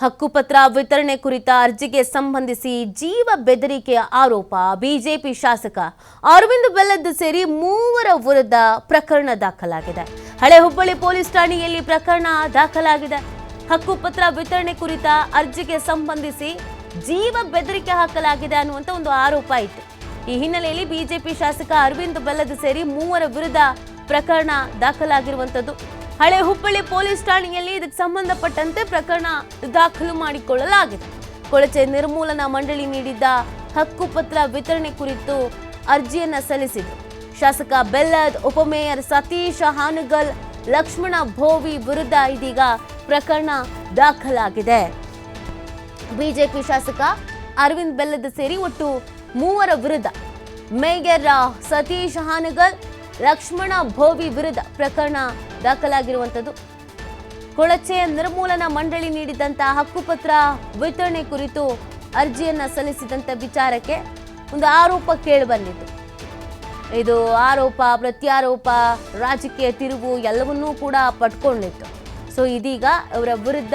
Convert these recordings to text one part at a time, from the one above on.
ಹಕ್ಕುಪತ್ರ ವಿತರಣೆ ಕುರಿತ ಅರ್ಜಿಗೆ ಸಂಬಂಧಿಸಿ ಜೀವ ಬೆದರಿಕೆಯ ಆರೋಪ ಬಿಜೆಪಿ ಶಾಸಕ ಅರವಿಂದ್ ಬೆಲ್ಲದ್ ಸೇರಿ ಮೂವರ ವಿರುದ್ಧ ಪ್ರಕರಣ ದಾಖಲಾಗಿದೆ. ಹಳೆ ಹುಬ್ಬಳ್ಳಿ ಪೊಲೀಸ್ ಠಾಣೆಯಲ್ಲಿ ಪ್ರಕರಣ ದಾಖಲಾಗಿದೆ. ಹಕ್ಕುಪತ್ರ ವಿತರಣೆ ಕುರಿತ ಅರ್ಜಿಗೆ ಸಂಬಂಧಿಸಿ ಜೀವ ಬೆದರಿಕೆ ಹಾಕಲಾಗಿದೆ ಅನ್ನುವಂತ ಒಂದು ಆರೋಪ ಇತ್ತು. ಈ ಹಿನ್ನೆಲೆಯಲ್ಲಿ ಬಿಜೆಪಿ ಶಾಸಕ ಅರವಿಂದ್ ಬೆಲ್ಲದ್ ಸೇರಿ ಮೂವರ ವಿರುದ್ಧ ಪ್ರಕರಣ ದಾಖಲಾಗಿರುವಂತದ್ದು. ಹಳೆ ಹುಬ್ಬಳ್ಳಿ ಪೊಲೀಸ್ ಠಾಣೆಯಲ್ಲಿ ಇದಕ್ಕೆ ಸಂಬಂಧಪಟ್ಟಂತೆ ಪ್ರಕರಣ ದಾಖಲು ಮಾಡಿಕೊಳ್ಳಲಾಗಿದೆ. ಕೊಳಚೆ ನಿರ್ಮೂಲನಾ ಮಂಡಳಿ ನೀಡಿದ್ದ ಹಕ್ಕುಪತ್ರ ವಿತರಣೆ ಕುರಿತು ಅರ್ಜಿಯನ್ನ ಸಲ್ಲಿಸಿದರು. ಶಾಸಕ ಬೆಲ್ಲದ್, ಉಪಮೇಯರ್ ಸತೀಶ್ ಹಾನಗಲ್, ಲಕ್ಷ್ಮಣ ಭೋವಿ ವಿರುದ್ಧ ಇದೀಗ ಪ್ರಕರಣ ದಾಖಲಾಗಿದೆ. ಬಿಜೆಪಿ ಶಾಸಕ ಅರವಿಂದ್ ಬೆಲ್ಲದ್ ಸೇರಿ ಒಟ್ಟು ಮೂವರ ವಿರುದ್ಧ ಮೇಯರ್ ಸತೀಶ್ ಹಾನಗಲ್, ಲಕ್ಷ್ಮಣ ಭೋವಿ ವಿರುದ್ಧ ಪ್ರಕರಣ ದಾಖಲಾಗಿರುವಂಥದ್ದು. ಕೊಳಚೆ ನಿರ್ಮೂಲನಾ ಮಂಡಳಿ ನೀಡಿದಂತಹ ಹಕ್ಕುಪತ್ರ ವಿತರಣೆ ಕುರಿತು ಅರ್ಜಿಯನ್ನ ಸಲ್ಲಿಸಿದಂತ ವಿಚಾರಕ್ಕೆ ಒಂದು ಆರೋಪ ಕೇಳಿಬಂದಿತ್ತು. ಇದು ಆರೋಪ ಪ್ರತ್ಯಾರೋಪ, ರಾಜಕೀಯ ತಿರುವು ಎಲ್ಲವನ್ನೂ ಕೂಡ ಪಡ್ಕೊಂಡಿತ್ತು. ಸೊ ಇದೀಗ ಅವರ ವಿರುದ್ಧ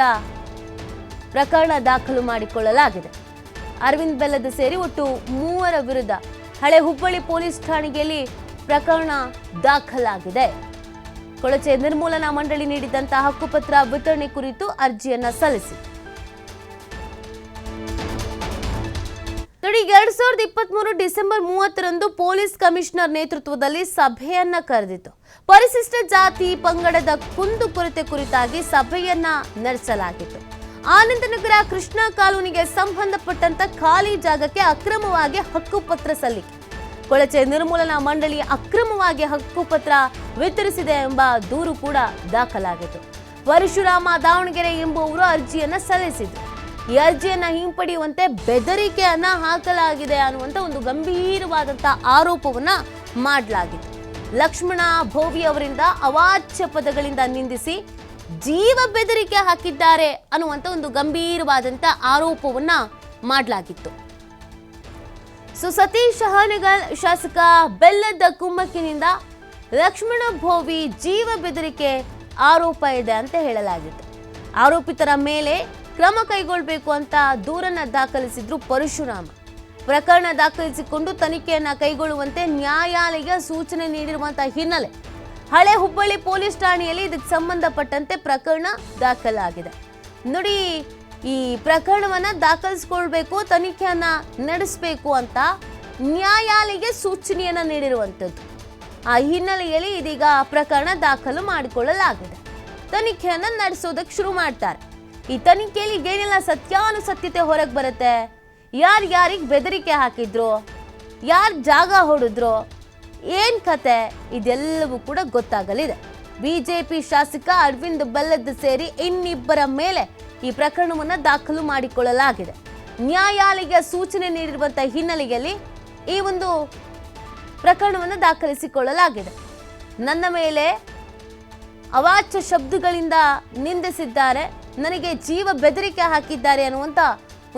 ಪ್ರಕರಣ ದಾಖಲು ಮಾಡಿಕೊಳ್ಳಲಾಗಿದೆ. ಅರವಿಂದ್ ಬೆಲ್ಲದ್ ಸೇರಿ ಒಟ್ಟು ಮೂವರ ವಿರುದ್ಧ ಹಳೆ ಹುಬ್ಬಳ್ಳಿ ಪೊಲೀಸ್ ಠಾಣೆಯಲ್ಲಿ ಪ್ರಕರಣ ದಾಖಲಾಗಿದೆ. ಕೊಳಚೆ ನಿರ್ಮೂಲನಾ ಮಂಡಳಿ ನೀಡಿದಂತಹ ಹಕ್ಕುಪತ್ರ ವಿತರಣೆ ಕುರಿತು ಅರ್ಜಿಯನ್ನ ಸಲ್ಲಿಸಿ ನೋಡಿ. 2023 ಡಿಸೆಂಬರ್ 30ರಂದು ಪೊಲೀಸ್ ಕಮಿಷನರ್ ನೇತೃತ್ವದಲ್ಲಿ ಸಭೆಯನ್ನ ಕರೆದಿತ್ತು. ಪರಿಶಿಷ್ಟ ಜಾತಿ ಪಂಗಡದ ಕುಂದುಕೊರತೆ ಕುರಿತಾಗಿ ಸಭೆಯನ್ನ ನಡೆಸಲಾಗಿತ್ತು. ಆನಂದನಗರ ಕೃಷ್ಣ ಕಾಲೋನಿಗೆ ಸಂಬಂಧಪಟ್ಟಂತ ಖಾಲಿ ಜಾಗಕ್ಕೆ ಅಕ್ರಮವಾಗಿ ಹಕ್ಕುಪತ್ರ ಸಲ್ಲಿಕೆ, ಕೊಳಚೆ ನಿರ್ಮೂಲನಾ ಮಂಡಳಿ ಅಕ್ರಮವಾಗಿ ಹಕ್ಕುಪತ್ರ ವಿತರಿಸಿದೆ ಎಂಬ ದೂರು ಕೂಡ ದಾಖಲಾಗಿತ್ತು. ಪರಶುರಾಮ ದಾವಣಗೆರೆ ಎಂಬುವರು ಅರ್ಜಿಯನ್ನ ಸಲ್ಲಿಸಿದ್ರು. ಈ ಅರ್ಜಿಯನ್ನ ಹಿಂಪಡೆಯುವಂತೆ ಬೆದರಿಕೆಯನ್ನ ಹಾಕಲಾಗಿದೆ ಅನ್ನುವಂತ ಒಂದು ಗಂಭೀರವಾದಂತಹ ಆರೋಪವನ್ನ ಮಾಡಲಾಗಿತ್ತು. ಲಕ್ಷ್ಮಣ ಭೋವಿ ಅವರಿಂದ ಅವಾಚ್ಯ ಪದಗಳಿಂದ ನಿಂದಿಸಿ ಜೀವ ಬೆದರಿಕೆ ಹಾಕಿದ್ದಾರೆ ಅನ್ನುವಂತ ಒಂದು ಗಂಭೀರವಾದಂತ ಆರೋಪವನ್ನ ಮಾಡಲಾಗಿತ್ತು. ಸತೀಶ್ ಹಾನಗಲ್, ಶಾಸಕ ಬೆಲ್ಲದ ಕುಮ್ಮಕ್ಕಿನಿಂದ ಲಕ್ಷ್ಮಣ ಭೋವಿ ಜೀವ ಬೆದರಿಕೆ ಆರೋಪ ಇದೆ ಅಂತ ಹೇಳಲಾಗಿತ್ತು. ಆರೋಪಿತರ ಮೇಲೆ ಕ್ರಮ ಕೈಗೊಳ್ಳಬೇಕು ಅಂತ ದೂರನ್ನ ದಾಖಲಿಸಿದ್ರು ಪರಶುರಾಮ. ಪ್ರಕರಣ ದಾಖಲಿಸಿಕೊಂಡು ತನಿಖೆಯನ್ನ ಕೈಗೊಳ್ಳುವಂತೆ ನ್ಯಾಯಾಲಯ ಸೂಚನೆ ನೀಡಿರುವಂತಹ ಹಿನ್ನೆಲೆ ಹಳೆ ಹುಬ್ಬಳ್ಳಿ ಪೊಲೀಸ್ ಠಾಣೆಯಲ್ಲಿ ಇದಕ್ಕೆ ಸಂಬಂಧಪಟ್ಟಂತೆ ಪ್ರಕರಣ ದಾಖಲಾಗಿದೆ. ನೋಡಿ, ಈ ಪ್ರಕರಣವನ್ನ ದಾಖಲಿಸಿಕೊಳ್ಬೇಕು, ತನಿಖೆಯನ್ನ ನಡೆಸಬೇಕು ಅಂತ ನ್ಯಾಯಾಲಯ ಸೂಚನೆಯನ್ನ ನೀಡಿರುವಂಥದ್ದು. ಆ ಹಿನ್ನೆಲೆಯಲ್ಲಿ ಇದೀಗ ಪ್ರಕರಣ ದಾಖಲು ಮಾಡಿಕೊಳ್ಳಲಾಗಿದೆ. ತನಿಖೆಯನ್ನ ನಡೆಸೋದಕ್ಕೆ ಶುರು ಮಾಡ್ತಾರೆ. ಈ ತನಿಖೆಯಲ್ಲಿ ಏನೆಲ್ಲ ಸತ್ಯಾನುಸತ್ಯತೆ ಹೊರಗೆ ಬರುತ್ತೆ, ಯಾರಿಗೆ ಬೆದರಿಕೆ ಹಾಕಿದ್ರು, ಯಾರು ಜಾಗ ಹೊಡೆದ್ರು, ಏನ್ ಕತೆ, ಇದೆಲ್ಲವೂ ಕೂಡ ಗೊತ್ತಾಗಲಿದೆ. ಬಿಜೆಪಿ ಶಾಸಕ ಅರವಿಂದ್ ಬೆಲ್ಲದ್ ಸೇರಿ ಇನ್ನಿಬ್ಬರ ಮೇಲೆ ಈ ಪ್ರಕರಣವನ್ನ ದಾಖಲು ಮಾಡಿಕೊಳ್ಳಲಾಗಿದೆ. ನ್ಯಾಯಾಲಯ ಸೂಚನೆ ನೀಡಿರುವಂತಹ ಹಿನ್ನೆಲೆಯಲ್ಲಿ ಈ ಒಂದು ಪ್ರಕರಣವನ್ನು ದಾಖಲಿಸಿಕೊಳ್ಳಲಾಗಿದೆ. ನನ್ನ ಮೇಲೆ ಅವಾಚ್ಯ ಶಬ್ದಗಳಿಂದ ನಿಂದಿಸಿದ್ದಾರೆ, ನನಗೆ ಜೀವ ಬೆದರಿಕೆ ಹಾಕಿದ್ದಾರೆ ಅನ್ನುವಂತ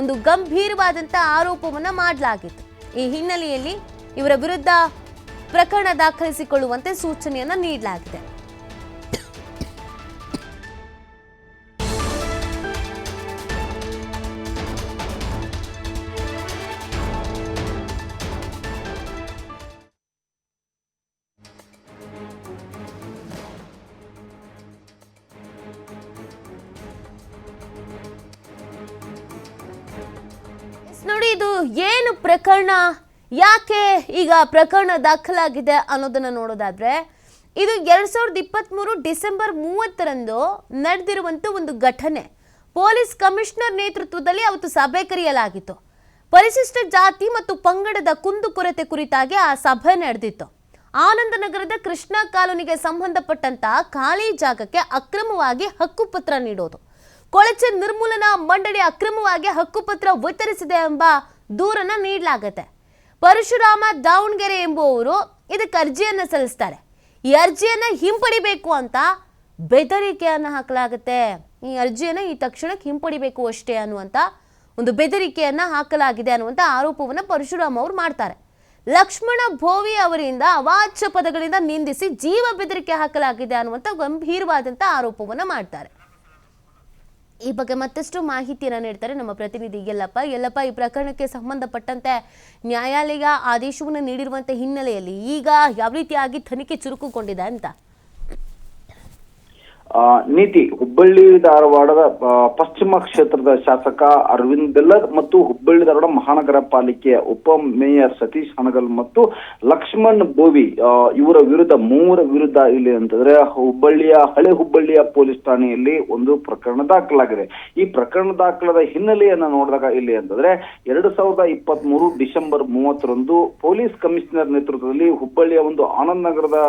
ಒಂದು ಗಂಭೀರವಾದಂತಹ ಆರೋಪವನ್ನ ಮಾಡಲಾಗಿತ್ತು. ಈ ಹಿನ್ನೆಲೆಯಲ್ಲಿ ಇವರ ವಿರುದ್ಧ ಪ್ರಕರಣ ದಾಖಲಿಸಿಕೊಳ್ಳುವಂತೆ ಸೂಚನೆಯನ್ನ ನೀಡಲಾಗಿದೆ. ನೋಡಿ, ಇದು ಏನು ಪ್ರಕರಣ, ಯಾಕೆ ಈಗ ಪ್ರಕರಣ ದಾಖಲಾಗಿದೆ ಅನ್ನೋದನ್ನ ನೋಡೋದಾದ್ರೆ, ಇದು 2023 ಡಿಸೆಂಬರ್ 30ರಂದು ನಡೆದಿರುವಂತ ಒಂದು ಘಟನೆ. ಪೊಲೀಸ್ ಕಮಿಷನರ್ ನೇತೃತ್ವದಲ್ಲಿ ಅವತ್ತು ಸಭೆ ಕರೆಯಲಾಗಿತ್ತು. ಪರಿಶಿಷ್ಟ ಜಾತಿ ಮತ್ತು ಪಂಗಡದ ಕುಂದುಕೊರತೆ ಕುರಿತಾಗಿ ಆ ಸಭೆ ನಡೆದಿತ್ತು. ಆನಂದನಗರದ ಕೃಷ್ಣ ಕಾಲೋನಿಗೆ ಸಂಬಂಧಪಟ್ಟಂತ ಖಾಲಿ ಜಾಗಕ್ಕೆ ಅಕ್ರಮವಾಗಿ ಹಕ್ಕುಪತ್ರ ನೀಡೋದು, ಕೊಳಚೆ ನಿರ್ಮೂಲನಾ ಮಂಡಳಿ ಅಕ್ರಮವಾಗಿ ಹಕ್ಕುಪತ್ರ ವಿತರಿಸಿದೆ ಎಂಬ ದೂರನ್ನ ನೀಡಲಾಗುತ್ತೆ. ಪರಶುರಾಮ ದಾವಣಗೆರೆ ಎಂಬುವರು ಇದಕ್ಕೆ ಅರ್ಜಿಯನ್ನ ಸಲ್ಲಿಸ್ತಾರೆ. ಈ ಅರ್ಜಿಯನ್ನ ಹಿಂಪಡಿಬೇಕು ಅಂತ ಬೆದರಿಕೆಯನ್ನ ಹಾಕಲಾಗುತ್ತೆ. ಈ ಅರ್ಜಿಯನ್ನ ಈ ತಕ್ಷಣಕ್ಕೆ ಹಿಂಪಡಿಬೇಕು ಅಷ್ಟೇ ಅನ್ನುವಂತ ಒಂದು ಬೆದರಿಕೆಯನ್ನ ಹಾಕಲಾಗಿದೆ ಅನ್ನುವಂತ ಆರೋಪವನ್ನ ಪರಶುರಾಮ್ ಅವರು ಮಾಡ್ತಾರೆ. ಲಕ್ಷ್ಮಣ ಭೋವಿ ಅವರಿಂದ ಅವಾಚ್ಯ ಪದಗಳಿಂದ ನಿಂದಿಸಿ ಜೀವ ಬೆದರಿಕೆ ಹಾಕಲಾಗಿದೆ ಅನ್ನುವಂತ ಗಂಭೀರವಾದಂತ ಆರೋಪವನ್ನ ಮಾಡ್ತಾರೆ. ಈ ಬಗ್ಗೆ ಮತ್ತಷ್ಟು ಮಾಹಿತಿಯನ್ನು ನೀಡ್ತಾರೆ ನಮ್ಮ ಪ್ರತಿನಿಧಿ ಯಲ್ಲಪ್ಪ. ಈ ಪ್ರಕರಣಕ್ಕೆ ಸಂಬಂಧಪಟ್ಟಂತೆ ನ್ಯಾಯಾಲಯ ಆದೇಶವನ್ನು ನೀಡಿರುವಂತಹ ಹಿನ್ನೆಲೆಯಲ್ಲಿ ಈಗ ಯಾವ ರೀತಿಯಾಗಿ ತನಿಖೆ ಚುರುಕುಗೊಂಡಿದೆ ಅಂತ? ನೀತಿ ಹುಬ್ಬಳ್ಳಿ ಧಾರವಾಡದ ಪಶ್ಚಿಮ ಕ್ಷೇತ್ರದ ಶಾಸಕ ಅರವಿಂದ್ ಬೆಲ್ಲದ್ ಮತ್ತು ಹುಬ್ಬಳ್ಳಿ ಧಾರವಾಡ ಮಹಾನಗರ ಪಾಲಿಕೆಯ ಉಪ ಮೇಯರ್ ಸತೀಶ್ ಹನಗಲ್ ಮತ್ತು ಲಕ್ಷ್ಮಣ್ ಬೋವಿ ಇವರ ವಿರುದ್ಧ ಮೂವರ ವಿರುದ್ಧ ಇಲ್ಲಿ ಅಂತಂದ್ರೆ ಹಳೆ ಹುಬ್ಬಳ್ಳಿಯ ಪೊಲೀಸ್ ಠಾಣೆಯಲ್ಲಿ ಒಂದು ಪ್ರಕರಣ ದಾಖಲಾಗಿದೆ. ಈ ಪ್ರಕರಣ ದಾಖಲಾದ ಹಿನ್ನೆಲೆಯನ್ನ ನೋಡಿದಾಗ ಇಲ್ಲಿ ಅಂತಂದ್ರೆ 2023 ಡಿಸೆಂಬರ್ 30ರಂದು ಪೊಲೀಸ್ ಕಮಿಷನರ್ ನೇತೃತ್ವದಲ್ಲಿ ಹುಬ್ಬಳ್ಳಿಯ ಒಂದು ಆನಂದ್ ನಗರದ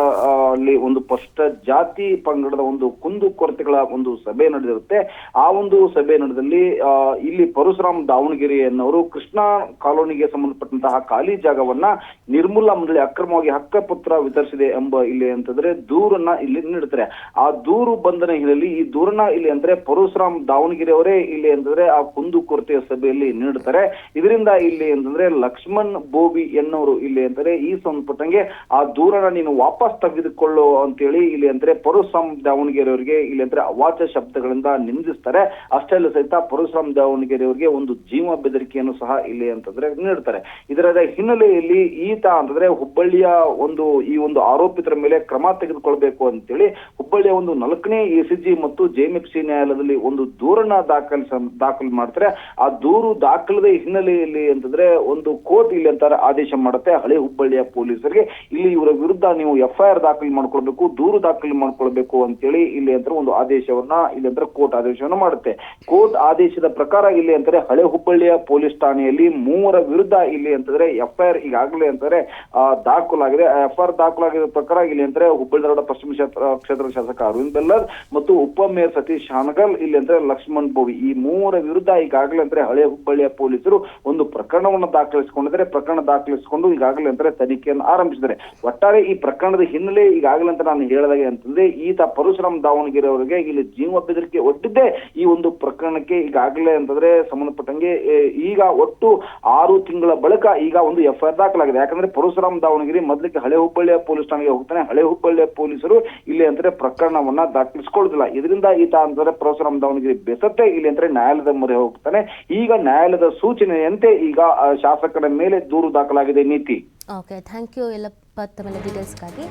ಅಲ್ಲಿ ಒಂದು ಪರಿಶಿಷ್ಟ ಜಾತಿ ಪಂಗಡದ ಒಂದು ಕುಂದುಕೊರತೆಗಳ ಒಂದು ಸಭೆ ನಡೆದಿರುತ್ತೆ. ಆ ಒಂದು ಸಭೆ ನಡೆದಲ್ಲಿ ಇಲ್ಲಿ ಪರಶುರಾಮ್ ದಾವಣಗೆರೆ ಎನ್ನುವರು ಕೃಷ್ಣಾ ಕಾಲೋನಿಗೆ ಸಂಬಂಧಪಟ್ಟಂತಹ ಖಾಲಿ ಜಾಗವನ್ನ ನಿರ್ಮೂಲನಾ ಮಂಡಳಿ ಅಕ್ರಮವಾಗಿ ಹಕ್ಕಪತ್ರ ವಿತರಿಸಿದೆ ಎಂಬ ಇಲ್ಲಿ ಅಂತಂದ್ರೆ ದೂರನ್ನ ಇಲ್ಲಿ ನೀಡುತ್ತಾರೆ. ಆ ದೂರು ಬಂಧನ ಹಿನ್ನೆಲೆಯಲ್ಲಿ ಈ ದೂರನ್ನ ಇಲ್ಲಿ ಅಂದ್ರೆ ಪರಶುರಾಮ್ ದಾವಣಗೆರೆ ಅವರೇ ಇಲ್ಲಿ ಅಂತಂದ್ರೆ ಆ ಕುಂದುಕೊರತೆಯ ಸಭೆಯಲ್ಲಿ ನೀಡುತ್ತಾರೆ. ಇದರಿಂದ ಇಲ್ಲಿ ಅಂತಂದ್ರೆ ಲಕ್ಷ್ಮಣ್ ಬೋವಿ ಎನ್ನುವರು ಇಲ್ಲಿ ಅಂತಾರೆ ಈ ಸಂಬಂಧಪಟ್ಟಂಗೆ ಆ ದೂರನ್ನ ನೀನು ವಾಪಸ್ ತೆಗೆದುಕೊಳ್ಳು ಅಂತೇಳಿ ಇಲ್ಲಿ ಅಂದ್ರೆ ಪರಶುರಾಮ್ ದಾವಣಗೆರೆ ಅವರಿಗೆ ಇಲ್ಲಿ ಅಂದ್ರೆ ಅವಾಚ್ಯ ಶಬ್ದಗಳಿಂದ ನಿಂದಿಸ್ತಾರೆ. ಅಷ್ಟೇ ಅಲ್ಲ ಸಹಿತ ಪರಶುರಾಮ್ ದಾವಣಗೆರೆ ಅವರಿಗೆ ಒಂದು ಜೀವ ಬೆದರಿಕೆಯನ್ನು ಸಹ ಇಲ್ಲಿ ಅಂತಂದ್ರೆ ನೀಡ್ತಾರೆ. ಇದರ ಹಿನ್ನೆಲೆಯಲ್ಲಿ ಈತ ಅಂತಂದ್ರೆ ಹುಬ್ಬಳ್ಳಿಯ ಈ ಒಂದು ಆರೋಪಿತರ ಮೇಲೆ ಕ್ರಮ ತೆಗೆದುಕೊಳ್ಬೇಕು ಅಂತೇಳಿ ಹುಬ್ಬಳ್ಳಿಯ ಒಂದು 4ನೇ ACG ಮತ್ತು JMFC ನ್ಯಾಯಾಲಯದಲ್ಲಿ ಒಂದು ದೂರನ್ನ ದಾಖಲು ಮಾಡ್ತಾರೆ. ಆ ದೂರು ದಾಖಲದ ಹಿನ್ನೆಲೆಯಲ್ಲಿ ಅಂತಂದ್ರೆ ಒಂದು ಕೋರ್ಟ್ ಇಲ್ಲಿ ಅಂತಾರೆ ಆದೇಶ ಮಾಡುತ್ತೆ ಹಳೆ ಹುಬ್ಬಳ್ಳಿಯ ಪೊಲೀಸರಿಗೆ ಇಲ್ಲಿ ಇವರ ವಿರುದ್ಧ ನೀವು FIR ದಾಖಲು ಮಾಡ್ಕೊಳ್ಬೇಕು, ದೂರು ದಾಖಲು ಮಾಡ್ಕೊಳ್ಬೇಕು ಅಂತೇಳಿ ಇಲ್ಲಿ ಅಂತ ಒಂದು ಆದೇಶವನ್ನ ಇಲ್ಲಿ ಅಂದ್ರೆ ಕೋರ್ಟ್ ಆದೇಶವನ್ನ ಮಾಡುತ್ತೆ. ಕೋರ್ಟ್ ಆದೇಶದ ಪ್ರಕಾರ ಇಲ್ಲಿ ಅಂತಾರೆ ಹಳೆ ಹುಬ್ಬಳ್ಳಿಯ ಪೊಲೀಸ್ ಠಾಣೆಯಲ್ಲಿ ಮೂವರ ವಿರುದ್ಧ ಇಲ್ಲಿ ಅಂತಂದ್ರೆ FIR ಈಗಾಗಲೇ ಅಂತಾರೆ ದಾಖಲಾಗಿದೆ. FIR ದಾಖಲಾಗಿದ ಪ್ರಕಾರ ಇಲ್ಲಿ ಅಂದ್ರೆ ಹುಬ್ಬಳ್ಳಿ ಧಾರವಾಡ ಪಶ್ಚಿಮ ಕ್ಷೇತ್ರದ ಶಾಸಕ ಅರವಿಂದ್ ಬೆಲ್ಲದ್ ಮತ್ತು ಉಪ ಮೇಯರ್ ಸತೀಶ್ ಹಾನಗಲ್ ಇಲ್ಲಿ ಅಂದ್ರೆ ಲಕ್ಷ್ಮಣ್ ಬೋವಿ ಈ ಮೂವರ ವಿರುದ್ಧ ಈಗಾಗಲೇ ಅಂದ್ರೆ ಹಳೆ ಹುಬ್ಬಳ್ಳಿಯ ಪೊಲೀಸರು ಒಂದು ಪ್ರಕರಣವನ್ನು ದಾಖಲಿಸಿಕೊಂಡಿದ್ದಾರೆ. ಪ್ರಕರಣ ದಾಖಲಿಸಿಕೊಂಡು ಈಗಾಗಲೇ ಅಂದ್ರೆ ತನಿಖೆಯನ್ನು ಆರಂಭಿಸಿದ್ದಾರೆ. ಒಟ್ಟಾರೆ ಈ ಪ್ರಕರಣದ ಹಿನ್ನೆಲೆ ಈಗಾಗಲೇ ಅಂತ ನಾನು ಹೇಳಿದಾಗೆ ಅಂತಂದ್ರೆ ಈತ ಪರಶುರಾಮ್ ದಾವಣಗೆರೆ ಅವರಿಗೆ ಇಲ್ಲಿ ಜೀವ ಬೆದರಿಕೆ ಒಡ್ಡಿದ್ದೇ ಈ ಒಂದು ಪ್ರಕರಣಕ್ಕೆ ಈಗಾಗಲೇ ಅಂತಂದ್ರೆ ಸಂಬಂಧಪಟ್ಟಂಗೆ ಈಗ ಒಟ್ಟು 6 ತಿಂಗಳ ಬಳಿಕ ಈಗ ಒಂದು FIR ದಾಖಲಾಗಿದೆ. ಯಾಕಂದ್ರೆ ಪರಶುರಾಮ್ ದಾವಣಗೆರೆ ಮೊದಲಿಗೆ ಹಳೆ ಹುಬ್ಬಳ್ಳಿಯ ಪೊಲೀಸ್ ಠಾಣೆಗೆ ಹೋಗ್ತಾನೆ. ಹಳೆ ಹುಬ್ಬಳ್ಳಿಯ ಪೊಲೀಸರು ಇಲ್ಲಿ ಅಂದ್ರೆ ಪ್ರಕರಣವನ್ನ ದಾಖಲಿಸಿಕೊಳ್ಳುದಿಲ್ಲ. ಇದರಿಂದ ಈತ ಅಂದ್ರೆ ಪರಶುರಾಮ್ ದಾವಣಗೆರೆ ಬೆಸತ್ತೆ ಇಲ್ಲಿ ಅಂದ್ರೆ ನ್ಯಾಯಾಲಯದ ಮೊರೆ ಹೋಗ್ತಾನೆ. ಈಗ ನ್ಯಾಯಾಲಯದ ಸೂಚನೆಯಂತೆ ಈಗ ಶಾಸಕರ ಮೇಲೆ ದೂರು ದಾಖಲಾಗಿದೆ. ನೀತಿ. ಓಕೆ, ಥ್ಯಾಂಕ್ ಯು ಯಲ್ಲಪ್ಪ ತಮ್ಮ ಡೀಟೇಲ್ಸ್ಗಾಗಿ.